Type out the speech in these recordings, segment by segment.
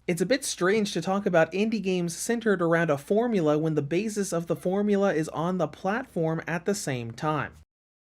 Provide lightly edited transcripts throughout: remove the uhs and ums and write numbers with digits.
It's a bit strange to talk about indie games centered around a formula when the basis of the formula is on the platform at the same time.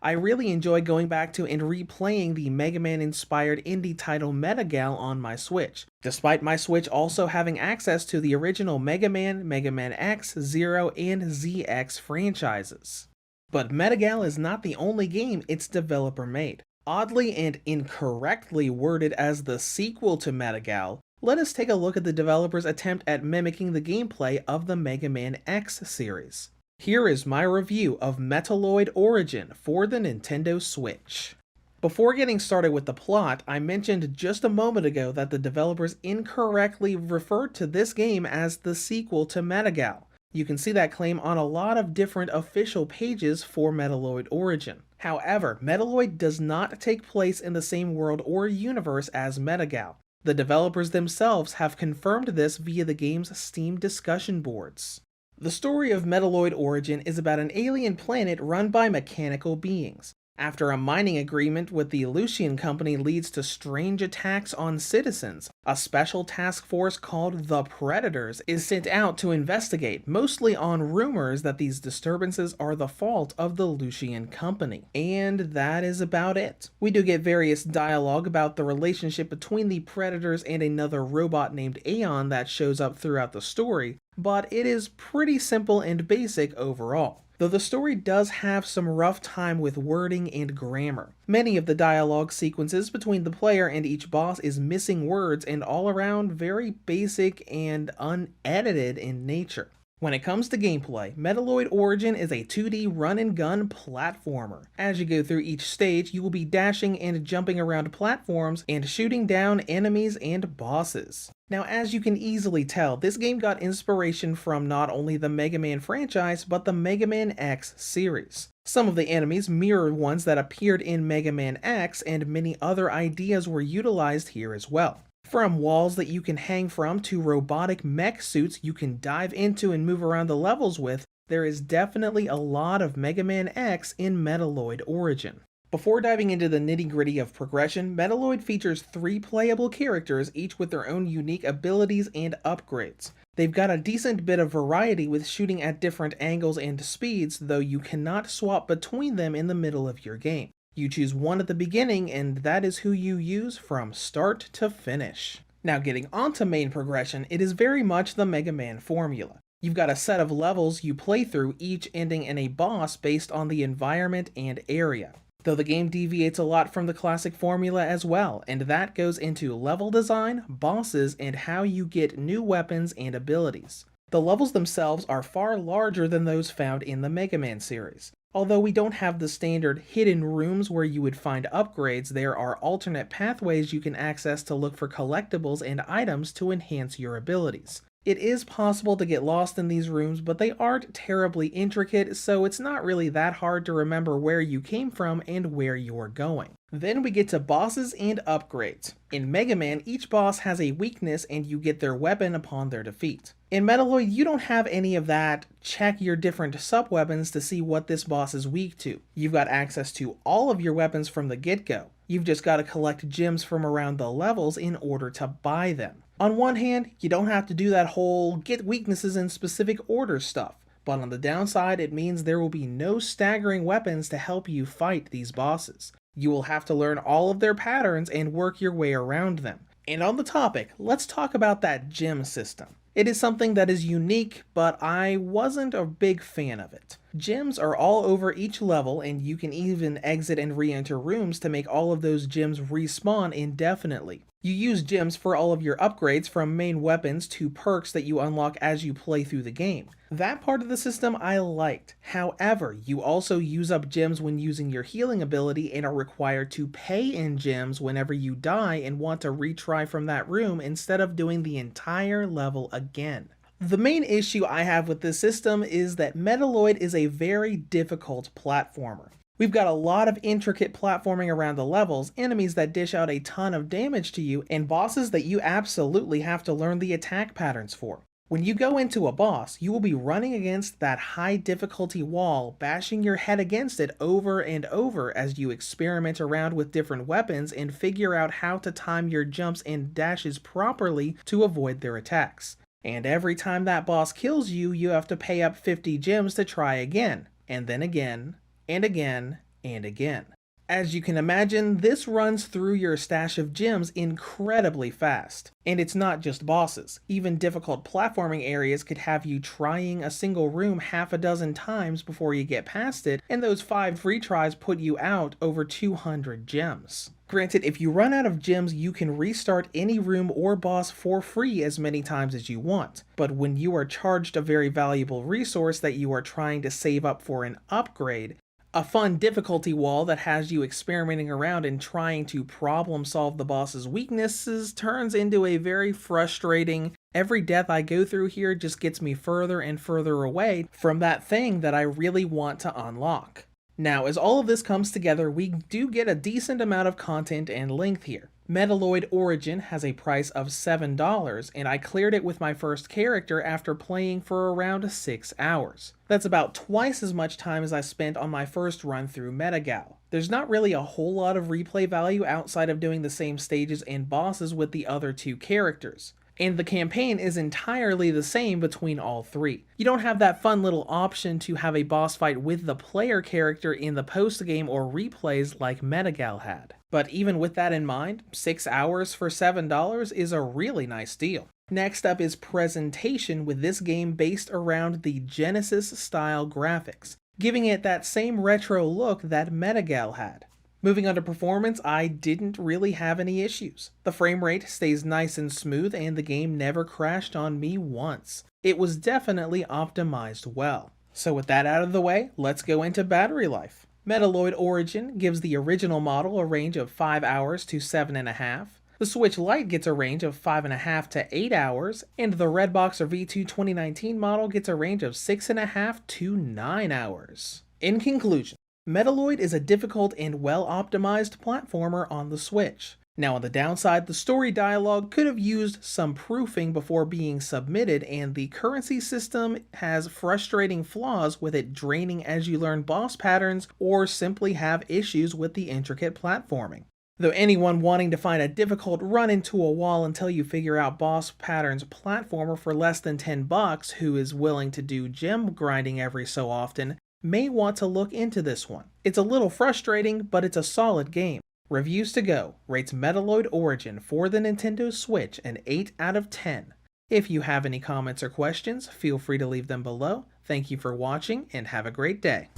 I really enjoy going back to and replaying the Mega Man inspired indie title Metagal on my Switch, despite my Switch also having access to the original Mega Man, Mega Man X, Zero, and ZX franchises. But Metagal is not the only game its developer made. Oddly and incorrectly worded as the sequel to Metagal, let us take a look at the developer's attempt at mimicking the gameplay of the Mega Man X series. Here is my review of Metaloid Origin for the Nintendo Switch. Before getting started with the plot, I mentioned just a moment ago that the developers incorrectly referred to this game as the sequel to Metagal. You can see that claim on a lot of different official pages for Metaloid Origin. However, Metaloid does not take place in the same world or universe as Metagal. The developers themselves have confirmed this via the game's Steam discussion boards. The story of Metaloid Origin is about an alien planet run by mechanical beings. After a mining agreement with the Lucian Company leads to strange attacks on citizens, a special task force called the Predators is sent out to investigate, mostly on rumors that these disturbances are the fault of the Lucian Company. And that is about it. We do get various dialogue about the relationship between the Predators and another robot named Aeon that shows up throughout the story, but it is pretty simple and basic overall. Though the story does have some rough time with wording and grammar. Many of the dialogue sequences between the player and each boss is missing words and all around very basic and unedited in nature. When it comes to gameplay, Metaloid Origin is a 2D run-and-gun platformer. As you go through each stage, you will be dashing and jumping around platforms and shooting down enemies and bosses. Now, as you can easily tell, this game got inspiration from not only the Mega Man franchise, but the Mega Man X series. Some of the enemies mirror ones that appeared in Mega Man X, and many other ideas were utilized here as well. From walls that you can hang from to robotic mech suits you can dive into and move around the levels with, there is definitely a lot of Mega Man X in Metaloid Origin. Before diving into the nitty-gritty of progression, Metaloid features 3 playable characters, each with their own unique abilities and upgrades. They've got a decent bit of variety with shooting at different angles and speeds, though you cannot swap between them in the middle of your game. You choose one at the beginning, and that is who you use from start to finish. Now getting onto main progression, it is very much the Mega Man formula. You've got a set of levels you play through, each ending in a boss based on the environment and area. Though the game deviates a lot from the classic formula as well, and that goes into level design, bosses, and how you get new weapons and abilities. The levels themselves are far larger than those found in the Mega Man series. Although we don't have the standard hidden rooms where you would find upgrades, there are alternate pathways you can access to look for collectibles and items to enhance your abilities. It is possible to get lost in these rooms, but they aren't terribly intricate, so it's not really that hard to remember where you came from and where you're going. Then we get to bosses and upgrades. In Mega Man, each boss has a weakness and you get their weapon upon their defeat. In Metaloid, you don't have any of that check your different sub-weapons to see what this boss is weak to. You've got access to all of your weapons from the get-go. You've just got to collect gems from around the levels in order to buy them. On one hand, you don't have to do that whole get weaknesses in specific order stuff, but on the downside, it means there will be no staggering weapons to help you fight these bosses. You will have to learn all of their patterns and work your way around them. And on the topic, let's talk about that gem system. It is something that is unique, but I wasn't a big fan of it. Gems are all over each level, and you can even exit and re-enter rooms to make all of those gems respawn indefinitely. You use gems for all of your upgrades, from main weapons to perks that you unlock as you play through the game. That part of the system I liked. However, you also use up gems when using your healing ability and are required to pay in gems whenever you die and want to retry from that room instead of doing the entire level again. The main issue I have with this system is that Metaloid is a very difficult platformer. We've got a lot of intricate platforming around the levels, enemies that dish out a ton of damage to you, and bosses that you absolutely have to learn the attack patterns for. When you go into a boss, you will be running against that high difficulty wall, bashing your head against it over and over as you experiment around with different weapons and figure out how to time your jumps and dashes properly to avoid their attacks. And every time that boss kills you, you have to pay up 50 gems to try again, and then again, and again, and again. As you can imagine, this runs through your stash of gems incredibly fast. And it's not just bosses. Even difficult platforming areas could have you trying a single room half a dozen times before you get past it, and those 5 free tries put you out over 200 gems. Granted, if you run out of gems, you can restart any room or boss for free as many times as you want. But when you are charged a very valuable resource that you are trying to save up for an upgrade, a fun difficulty wall that has you experimenting around and trying to problem solve the boss's weaknesses turns into a very frustrating, every death I go through here just gets me further and further away from that thing that I really want to unlock. Now, as all of this comes together, we do get a decent amount of content and length here. Metaloid Origin has a price of $7, and I cleared it with my first character after playing for around 6 hours. That's about twice as much time as I spent on my first run through Metagal. There's not really a whole lot of replay value outside of doing the same stages and bosses with the other 2 characters. And the campaign is entirely the same between all 3. You don't have that fun little option to have a boss fight with the player character in the post-game or replays like Metagal had. But even with that in mind, 6 hours for $7 is a really nice deal. Next up is presentation, with this game based around the Genesis-style graphics, giving it that same retro look that Metagal had. Moving on to performance, I didn't really have any issues. The frame rate stays nice and smooth, and the game never crashed on me once. It was definitely optimized well. So with that out of the way, let's go into battery life. Metaloid Origin gives the original model a range of 5 hours to 7.5. The Switch Lite gets a range of 5.5 to 8 hours, and the Redbox V2 2019 model gets a range of 6.5 to 9 hours. In conclusion, Metaloid is a difficult and well-optimized platformer on the Switch. Now on the downside, the story dialogue could have used some proofing before being submitted, and the currency system has frustrating flaws with it draining as you learn boss patterns or simply have issues with the intricate platforming. Though anyone wanting to find a difficult run into a wall until you figure out boss patterns platformer for less than $10 who is willing to do gem grinding every so often may want to look into this one. It's a little frustrating, but it's a solid game. Reviews to go rates Metaloid Origin for the Nintendo Switch an 8 out of 10. If you have any comments or questions, feel free to leave them below. Thank you for watching and have a great day.